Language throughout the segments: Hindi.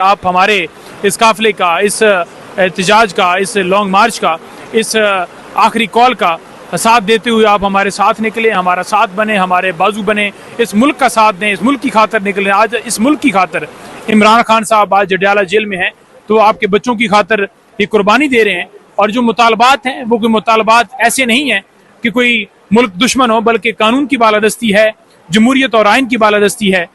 आप हमारे इस काफिले का, इस एहतजाज का, इस लॉन्ग मार्च का, इस आखिरी कॉल का साथ देते हुए आप हमारे साथ निकले, हमारा साथ बने, हमारे बाजू बने, इस मुल्क का साथ दें, इस मुल्क की खातर निकले। आज इस मुल्क की खातर इमरान खान साहब आज जडियाला जेल में हैं, तो आपके बच्चों की खातर ये कुर्बानी दे रहे हैं। और जो मुतालबात हैं वो कोई मुतालबात ऐसे नहीं है कि कोई मुल्क दुश्मन हो, बल्कि कानून की बालादस्ती है, जमहूरियत और आइन की बालादस्ती है।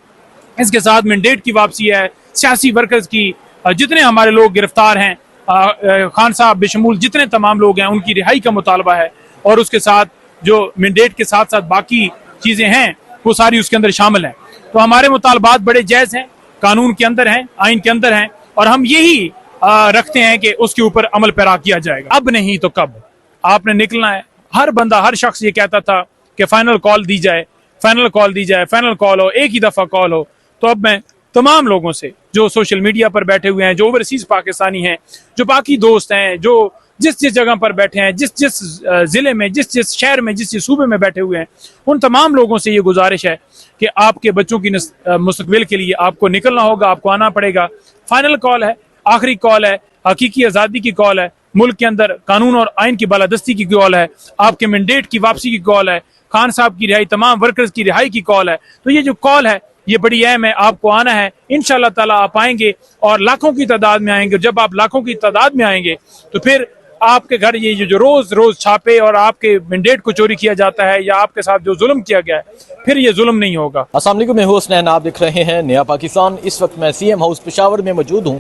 इसके साथ मैंडेट की वापसी है, सियासी वर्कर्स की, जितने हमारे लोग गिरफ्तार हैं, खान साहब बेशमूल जितने तमाम लोग हैं, उनकी रिहाई का मुतालबा है। और उसके साथ जो मैंडेट के साथ साथ बाकी चीज़ें हैं वो सारी उसके अंदर शामिल हैं। तो हमारे मुतालबात बड़े जायज़ हैं, कानून के अंदर हैं, आइन के अंदर हैं, और हम यही रखते हैं कि उसके ऊपर अमल पैरा किया जाएगा। अब नहीं तो कब आपने निकलना है। हर बंदा, हर शख्स ये कहता था कि फाइनल कॉल दी जाए, फाइनल कॉल दी जाए, फाइनल कॉल हो, एक ही दफ़ा कॉल हो। तो अब मैं तमाम लोगों से जो सोशल मीडिया पर बैठे हुए हैं, जो ओवरसीज पाकिस्तानी हैं, जो बाकी दोस्त हैं, जो जिस जिस जगह पर बैठे हैं, जिस जिस ज़िले में, जिस जिस शहर में, जिस जिस सूबे में बैठे हुए हैं, उन तमाम लोगों से ये गुजारिश है कि आपके बच्चों की मुस्तकबिल के लिए आपको निकलना होगा, आपको आना पड़ेगा। फाइनल कॉल है, आखिरी कॉल है, हकीकी आज़ादी की कॉल है, मुल्क के अंदर कानून और आइन की बालादस्ती की कॉल है, आपके मैंडेट की वापसी की कॉल है, खान साहब की रिहाई, तमाम वर्कर्स की रिहाई की कॉल है। तो ये जो कॉल है ये बड़ी अहम है, आपको आना है। इंशाअल्लाह ताला आप आएंगे और लाखों की तादाद में आएंगे। जब आप लाखों की तादाद में आएंगे तो फिर आपके घर ये जो रोज रोज छापे और आपके मैंडेट को चोरी किया जाता है या आपके साथ जो जुल्म किया गया है, फिर ये जुल्म नहीं होगा। अस्सलाम वालेकुम, मैं हूं हसनैन, आप देख रहे हैं नया पाकिस्तान। इस वक्त मैं सीएम हाउस पेशावर में मौजूद हूं।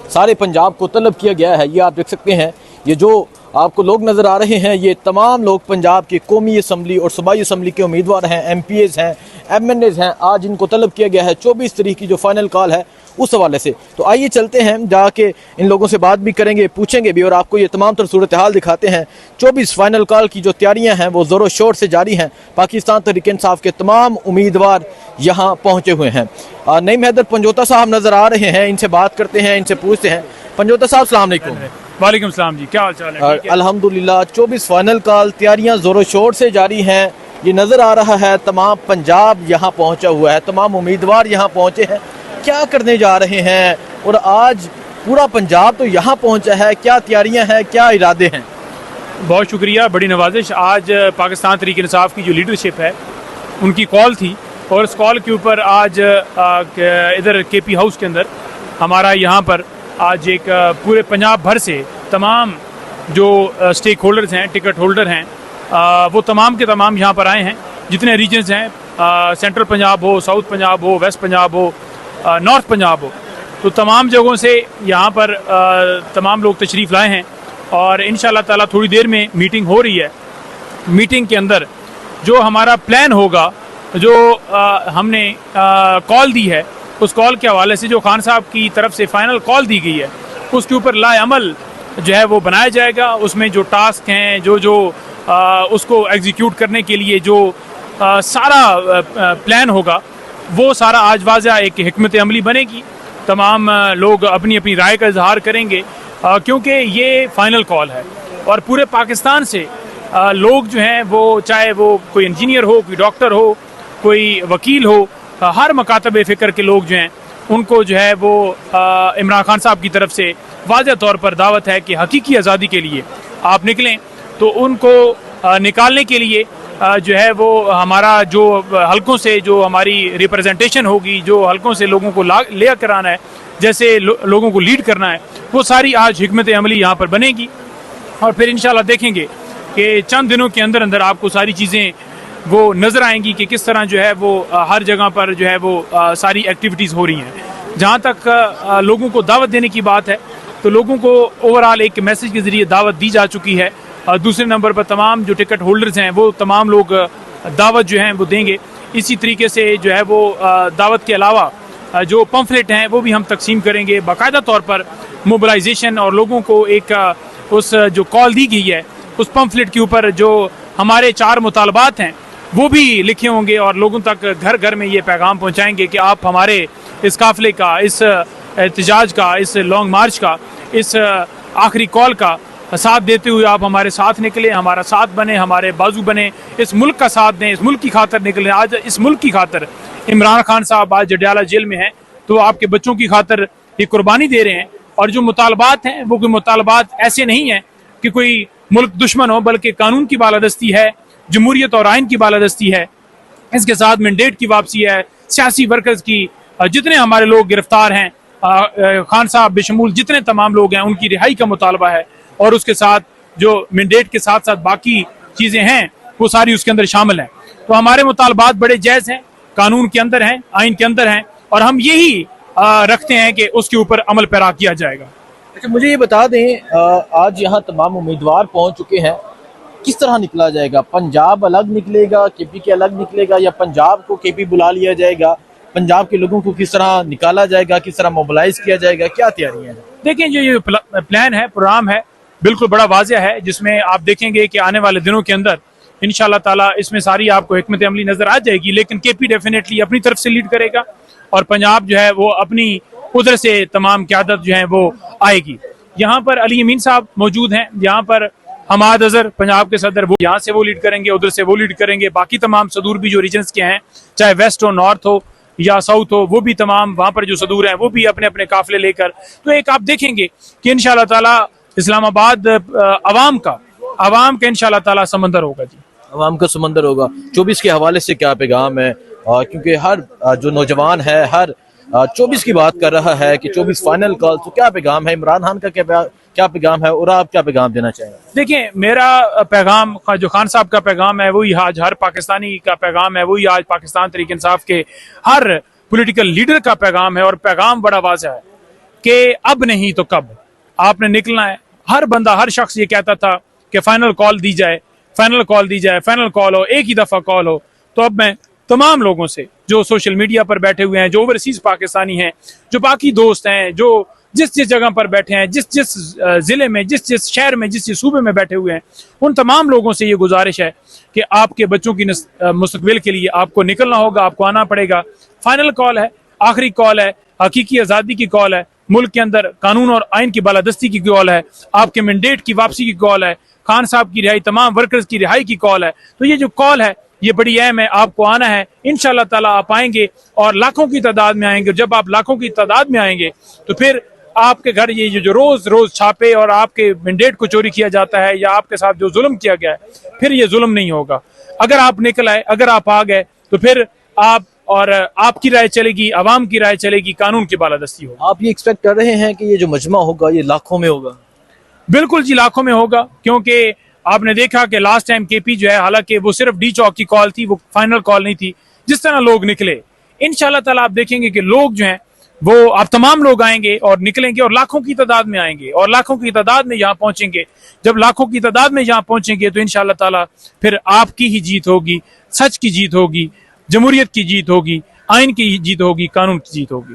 सारे पंजाब को तलब किया गया है। ये आप देख सकते हैं, ये जो आपको लोग नज़र आ रहे हैं, ये तमाम लोग पंजाब के कौमी असम्बली और सूबाई असम्बली के उम्मीदवार हैं, MPAs हैं, MNAs हैं। आज इनको तलब किया गया है 24 तारीख की जो फाइनल कॉल है उस हवाले से। तो आइए चलते हैं, जाके इन लोगों से बात भी करेंगे, पूछेंगे भी और आपको ये तमाम तर सूरत हाल दिखाते हैं। 24 फाइनल कॉल की जो तैयारियां हैं वो ज़ोरों शोर से जारी हैं। पाकिस्तान तहरीक इंसाफ के तमाम उम्मीदवार यहाँ पहुँचे हुए हैं। नईम हैदर पंजोता साहब नज़र आ रहे हैं, इनसे बात करते हैं, इनसे पूछते हैं। पंजोता साहब अस्सलाम वालेकुम। वालेकुम सलाम जी, क्या हाल चाल है? अल्हम्दुलिल्लाह। 24 फाइनल कॉल तैयारियां जोरों शोर से जारी हैं। ये नज़र आ रहा है तमाम पंजाब यहाँ पहुँचा हुआ है, तमाम उम्मीदवार यहाँ पहुँचे हैं। क्या करने जा रहे हैं और आज पूरा पंजाब तो यहाँ पहुँचा है, क्या तैयारियां हैं, क्या इरादे हैं? बहुत शुक्रिया, बड़ी नवाजिश। आज पाकिस्तान तहरीक इंसाफ की जो लीडरशिप है उनकी कॉल थी, और इस कॉल के ऊपर आज इधर KP हाउस के अंदर हमारा यहाँ पर आज एक पूरे पंजाब भर से तमाम जो स्टेक होल्डर्स हैं, टिकट होल्डर हैं, वो तमाम के तमाम यहाँ पर आए हैं। जितने रीजन्स हैं, सेंट्रल पंजाब हो, साउथ पंजाब हो, वेस्ट पंजाब हो, नॉर्थ पंजाब हो, तो तमाम जगहों से यहाँ पर तमाम लोग तशरीफ़ लाए हैं। और इंशाअल्लाह ताला थोड़ी देर में मीटिंग हो रही है। मीटिंग के अंदर जो हमारा प्लान होगा, जो हमने कॉल दी है, उस कॉल के हवाले से जो खान साहब की तरफ से फाइनल कॉल दी गई है उसके ऊपर लाएअमल जो है वो बनाया जाएगा। उसमें जो टास्क हैं, जो उसको एग्जीक्यूट करने के लिए जो सारा प्लान होगा, वो सारा आज वाज़ा एक हिकमत अमली बनेगी। तमाम लोग अपनी अपनी राय का इजहार करेंगे, क्योंकि ये फाइनल कॉल है और पूरे पाकिस्तान से लोग जो हैं वो, चाहे वो कोई इंजीनियर हो, कोई डॉक्टर हो, कोई वकील हो, हर मकातब फ़िक्र के लोग जो हैं उनको जो है वो इमरान खान साहब की तरफ से वाज़ह तौर पर दावत है कि हकीकी आज़ादी के लिए आप निकलें। तो उनको निकालने के लिए जो है वो हमारा जो हलकों से जो हमारी रिप्रेजेंटेशन होगी, जो हलकों से लोगों को ले कर आना है, जैसे लोगों को लीड करना है, वो सारी आज हिकमत अमली यहाँ पर बनेगी। और फिर इंशाल्लाह देखेंगे कि चंद दिनों के अंदर अंदर आपको सारी चीज़ें वो नज़र आएंगी कि किस तरह जो है वो हर जगह पर जो है वो सारी एक्टिविटीज़ हो रही हैं। जहाँ तक लोगों को दावत देने की बात है, तो लोगों को ओवरऑल एक मैसेज के ज़रिए दावत दी जा चुकी है। दूसरे नंबर पर तमाम जो टिकट होल्डर्स हैं वो तमाम लोग दावत जो हैं वो देंगे। इसी तरीके से जो है वो दावत के अलावा जो पम्फलेट हैं वो भी हम तकसीम करेंगे बाकायदा तौर पर। मोबिलाइजेशन और लोगों को एक उस जो कॉल दी गई है उस पम्फलेट के ऊपर जो हमारे 4 मुतालबात हैं वो भी लिखे होंगे और लोगों तक घर घर में ये पैगाम पहुंचाएंगे कि आप हमारे इस काफिले का, इस एहतजाज का, इस लॉन्ग मार्च का, इस आखिरी कॉल का साथ देते हुए आप हमारे साथ निकले, हमारा साथ बने, हमारे बाजू बने, इस मुल्क का साथ दें, इस मुल्क की खातर निकले। आज इस मुल्क की खातर इमरान खान साहब आज जडियाला जेल में हैं, तो आपके बच्चों की खातर ये कुर्बानी दे रहे हैं। और जो मुतालबात हैं वो कोई मुतालबात ऐसे नहीं है कि कोई मुल्क दुश्मन हो, बल्कि कानून की बालादस्ती है, जमहूरियत और आइन की बालादस्ती है। इसके साथ मैंडेट की वापसी है, सियासी वर्कर्स की, जितने हमारे लोग गिरफ्तार हैं, खान साहब बेशमूल जितने तमाम लोग हैं, उनकी रिहाई का मुतालबा है। और उसके साथ जो मैंडेट के साथ साथ बाकी चीज़ें हैं वो सारी उसके अंदर शामिल हैं। तो हमारे मुतालबात बड़े जायज़ हैं, कानून के अंदर हैं, आइन के अंदर हैं, और हम यही रखते हैं कि उसके ऊपर अमल पैरा किया जाएगा। अच्छा, मुझे ये बता दें, आज यहाँ तमाम उम्मीदवार पहुँच चुके हैं, किस तरह निकला जाएगा? पंजाब अलग निकलेगा, केपी के अलग निकलेगा, या पंजाब को केपी बुला लिया जाएगा? पंजाब के लोगों को किस तरह निकाला जाएगा, किस तरह मोबिलाइज किया जाएगा, क्या तैयारियां हैं? देखें, जो ये प्लान है, प्रोग्राम है, बिल्कुल बड़ा वाज़ेह है, जिसमें आप देखेंगे कि आने वाले दिनों के अंदर इंशाल्लाह ताला इसमें सारी आपको हिकमत अमली नजर आ जाएगी। लेकिन केपी डेफिनेटली अपनी तरफ से लीड करेगा और पंजाब जो है वो अपनी उधर से तमाम क़यादत जो है वो आएगी। यहाँ पर अली अमीन साहब मौजूद हैं, यहाँ पर हमाद अजहर पंजाब के सदर, वो यहाँ से वो लीड करेंगे, उधर से वो लीड करेंगे। बाकी तमाम सदूर भी जो रीजन्स के हैं, चाहे वेस्ट हो, नॉर्थ हो या साउथ हो, वो भी तमाम वहाँ पर जो सदूर हैं वो भी अपने अपने काफिले लेकर, तो एक आप देखेंगे कि इंशाल्लाह ताला इस्लामाबाद अवाम का इंशाल्लाह ताला समंदर होगा जी, अवाम का समंदर होगा। 24 के हवाले से क्या पैगाम है? क्योंकि हर जो नौजवान है हर 24 की बात कर रहा है कि 24 फाइनल कॉल, तो क्या पैगाम है? इमरान खान का क्या पैगाम है और आप क्या पैगाम देना चाहेंगे? देखिए, मेरा पैगाम जो खान साहब का पैगाम है वही आज हर पाकिस्तानी का पैगाम है, वही आज पाकिस्तान तहरीक इंसाफ के हर पॉलिटिकल लीडर का पैगाम है। और पैगाम बड़ा वाज़ेह है कि अब नहीं तो कब आपने निकलना है। हर बंदा, हर शख्स ये कहता था कि फाइनल कॉल दी जाए, फाइनल कॉल दी जाए, फाइनल कॉल हो, एक ही दफ़ा कॉल हो। तो अब मैं तमाम लोगों से जो सोशल मीडिया पर बैठे हुए हैं, जो ओवरसीज पाकिस्तानी हैं, जो बाकी दोस्त हैं, जो जिस जिस जगह पर बैठे हैं, जिस जिस ज़िले में, जिस जिस शहर में, जिस जिस सूबे में बैठे हुए हैं, उन तमाम लोगों से ये गुजारिश है कि आपके बच्चों की मुस्तकबिल के लिए आपको निकलना होगा, आपको आना पड़ेगा। फाइनल कॉल है, आखिरी कॉल है, हकीकी आज़ादी की कॉल है, मुल्क के अंदर कानून और आइन की बालादस्ती की कॉल है, आपके मैंडेट की वापसी की कॉल है, खान साहब की रिहाई, तमाम वर्कर्स की रिहाई की कॉल है। तो ये जो कॉल है ये बड़ी अहम है, आपको आना है। इंशाल्लाह ताला आप आएंगे और लाखों की तादाद में आएंगे। जब आप लाखों की तादाद में आएंगे तो फिर आपके घर ये जो रोज रोज छापे और आपके मैंडेट को चोरी किया जाता है या आपके साथ जो जुल्म किया गया है, फिर ये जुल्म नहीं होगा। अगर आप निकल आए, अगर आप आ गए, तो फिर आप और आपकी राय चलेगी, आवाम की राय चलेगी, कानून की बालादस्ती होगी। आप ये एक्सपेक्ट कर रहे हैं कि ये जो मजमा होगा ये लाखों में होगा? बिल्कुल जी, लाखों में होगा, क्योंकि आपने देखा कि लास्ट टाइम केपी जो है, हालांकि वो सिर्फ डी चौक की कॉल थी, वो फाइनल कॉल नहीं थी। जिस तरह लोग निकले, इंशाल्लाह ताला आप देखेंगे कि लोग जो हैं वो, आप तमाम लोग आएंगे और निकलेंगे और लाखों की तादाद में आएंगे और लाखों की तादाद में यहाँ पहुंचेंगे। जब लाखों की तादाद में यहाँ पहुंचेंगे तो इंशाल्लाह ताला फिर आपकी ही जीत होगी, सच की जीत होगी, जमहूरियत की जीत होगी, आइन की जीत होगी, कानून की जीत होगी।